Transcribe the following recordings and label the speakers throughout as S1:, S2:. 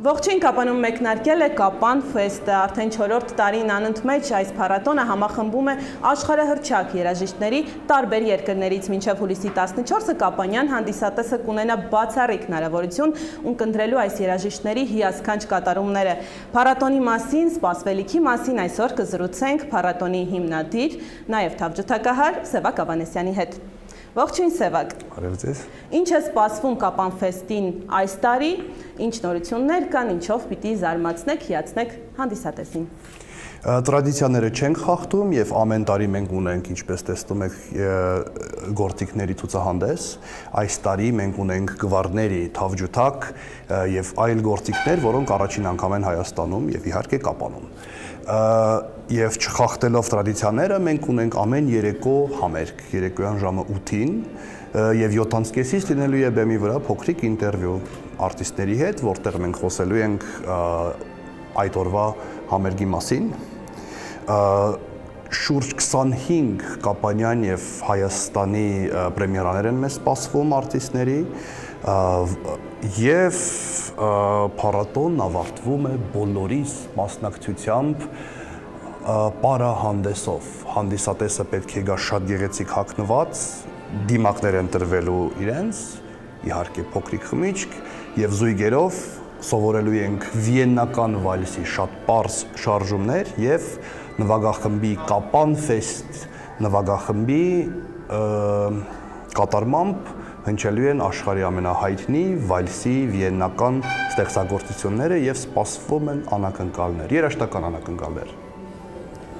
S1: Ողջույն, Կապանում մեկնարկել է Կապան ֆեստը, արդեն 4-րդ տարին անընդմեջ այս փառատոնը համախմբում է աշխարհահռչակ երաժիշտների տարբեր երկրներից մինչև հուլիսի 14-ը Կապանյան հանդիսատեսը կունենա բացառիկ հնարավորություն ունկնդրելու այս երաժիշտների հիասքանչ կատարումները։ Փառատոնի մասին, սպասվելիքի մասին այսօր կզրուցենք փառատոնի հիմնադիր, նաև թավջութակահար Սևակ Ավանեսյանի հետ։ Ողջույն Սևակ։
S2: Բարև ձեզ։
S1: Ինչ է սպասվում Կապան ֆեստին այս տարի, ինչ նորություններ կան, ինչով պիտի զարմացնեք, հիացնեք հանդիսատեսին։
S2: Տրադիցիաները չենք խախտում եւ ամեն տարի մենք ունենք, ինչպես տեսնում եք, գործիքների ցուցահանդես։ Այս տարի մենք ունենք գվարների, թավջութակ եւ այլ գործիքներ, որոնք առաջին անգամ են Հայաստանում եւ իհարկե Կապանում։ Եվ չխախտելով տրադիցիաները, մենք ունենք ամեն երեկո համերգ, երեկոյան ժամը 8-ին եւ 7:30-ից լինելու է բեմի վրա փոքրիկ ինտերվյու արտիստների հետ, որտեղ մենք խոսելու ենք այդ օրվա համերգի մասին։ Շուրջ 25 Կապանյան եւ Հայաստանի պրեմիերաներ են մեզ սպասվում արտիստների եւ փառատոնն ավարտվում է բոլորիս մասնակցությամբ պարահանդեսով։ Հանդիսատեսը պետք է գա շատ գեղեցիկ հագնված, դիմակներ են տրվելու իրենց, իհարկե փոքրիկ խմիչք եւ զույգերով սովորելու ենք վիեննական վալսի շատ պարզ շարժումներ եւ նվագախմբի Կապան ֆեստ նվագախմբի կատարմամբ հնչելու են աշխարհի ամենահայտնի վալսի վիեննական ստեղծագործությունները եւ սպասվում են անակնկալներ, երաժշտական անակնկալներ։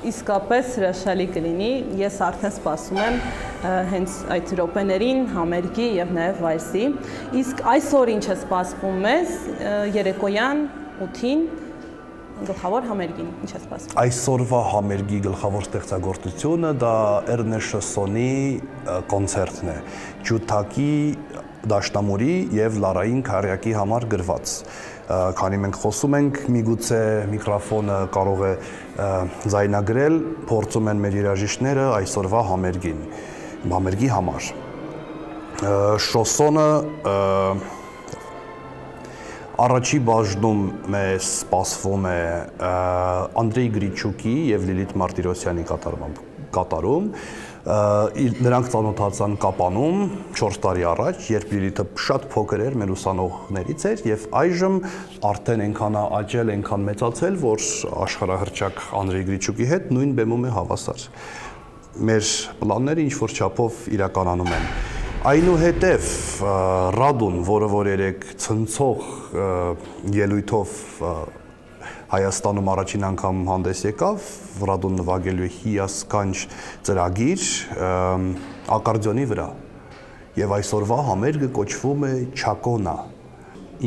S1: Իսկապես հրաշալի կլինի, ես արդեն սպասում եմ հենց այդ րոպեներին համերգի եւ նաեւ վալսի։ Իսկ այսօր ինչ է սպասվում մեզ երեկոյան 8-ին գլխավոր համերգին, ինչ է սպասվում։
S2: Այսօրվա համերգի գլխավոր ստեղծագործությունը դա Էրնեշսոնի կոնցերտն է, ջութակի, դաշնամուրի եւ լարային քարյակի համար գրված։ Քանի մենք խոսում ենք, միգուցե միկրոֆոնը կարող է ձայնագրել, փորձում են մեր երաժիշտները այսօրվա համերգի համար։ Շոսոնը առաջի բաժնում մեզ սպասվում է Անդրեյ Գրիչուկի եւ Լիլիթ Մարտիրոսյանի կատարում։ Նրանք ծանոթացան Կապանում 4 տարի առաջ, երբ Լիլիթը շատ փոքր էր, մեր ուսանողներից էր եւ այժմ արդեն այնքան աճել, այնքան մեծացել, որ աշխարհահռչակ Անդրեյ Գրիչուկի հետ նույն բեմում է հավասար։ Մեր պլանները ինչ որ չափով իրականանում են։ Այնուհետև Ռադուն, որը որ երեք ցնցող ելույթով Հայաստանում առաջին անգամ հանդես եկավ, Ռադուն նվագելու է հիասքանչ ծրագիր ակարդեոնի վրա։ Եվ այսօրվա համերգը կոչվում է Չակոնա։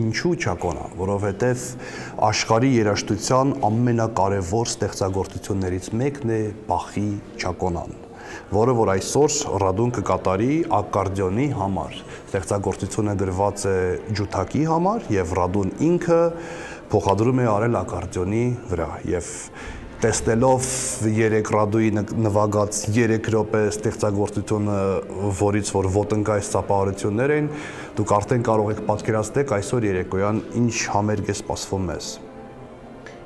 S2: Ինչու Չակոնա, որովհետև աշխարհի երաժշտության ամենակարևոր ստեղծագործություններից մեկն է Բախի Չակոնան, որը որ այսօր Ռադուն կկատարի ակարդեոնի համար։ Ստեղծագործությունը գրված է ջութակի համար եւ Ռադուն ինքը փոխադրում է արել ակարդեոնի վրա եւ տեսնելով 3 Ռադուի նվագած 3 րոպե ստեղծագործությունը, որից որ ոտնկայ ծափահարություններ են, դուք արդեն կարող եք պատկերացնել այսօր երեկոյան ինչ համերգ է սպասվում մեզ։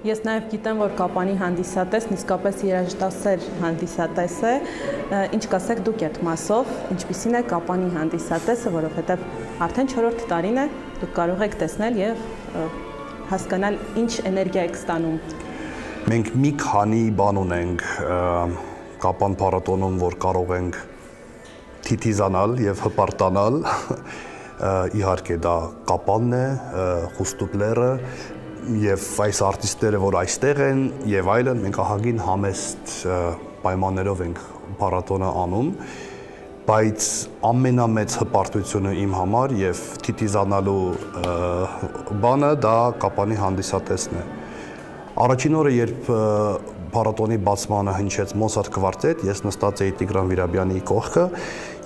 S1: Ես նաև գիտեմ, որ Կապանի հանդիսատեսն իսկապես երաժշտասեր հանդիսատես է, ինչ կասեք դուք այդ մասով, ինչպիսին է Կապանի հանդիսատեսը, որովհետև արդեն 4-րդ տարին է, դուք կարող եք տեսնել եւ հասկանալ ինչ էներգիա եք ստանում։
S2: Մենք մի քանի բան ունենք Կապան փառատոնում, որ կարող ենք թիթիզանալ եւ հպարտանալ։ Իհարկե դա Կապանն է, Խուստուպլերը եւ այս արտիստները, որ այստեղ են եւ այլն, մենք ահագին համեստ պայմաններով ենք փառատոնը անում, բայց ամենամեծ հպարտությունը իմ համար եւ թիթիզանալու բանը դա Կապանի հանդիսատեսն է։ Առաջին օրը, երբ փառատոնի բացմանը հնչեց Մոցարտ կվարտետ, ես նստած էի Տիգրան Վիրաբյանի կողքը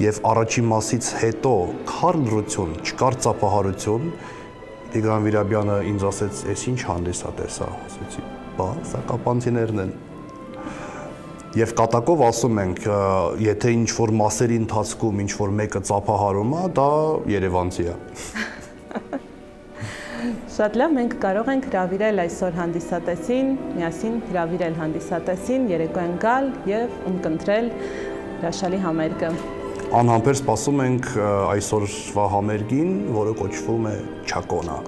S2: եւ առաջին մասից հետո քարլրություն, չկար ծափահարություն, Տիգրան Վիրաբյանը ինձ ասեց, «Էս ինչ հանդիսատես է», ասեցի, «Բա, սա կապանցիներն են»։ Եվ կատակով ասում ենք, եթե ինչ-որ մասերի ընթացքում ինչ-որ մեկը ծափահարում է, դա երևանցի է։
S1: Շատ լավ, մենք կարող ենք հրավիրել այսօր հանդիսատեսին, միասին հրավիրել հանդիսատեսին, երեկոյան գալ եւ ունկնդրել հրաշալի համերգը։
S2: Անհամբեր սպասում ենք այսօրվա համերգին, որը կոչվում է Չակոնա։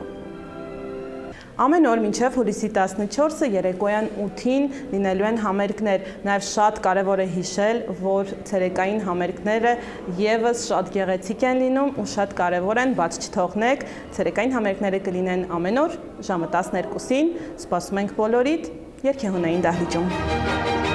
S1: Ամեն օր մինչև հուլիսի 14-ը երեկոյան 8-ին լինելու են համերգներ, նաև շատ կարևոր է հիշել, որ ցերեկային համերգները եւս շատ գեղեցիկ են լինում ու շատ կարևոր են, բաց չթողնեք, ցերեկային համերգները կլինեն ամեն օր ժամը 12-ին, սպասում ենք բոլորիդ երգեհոնային դահլիճում։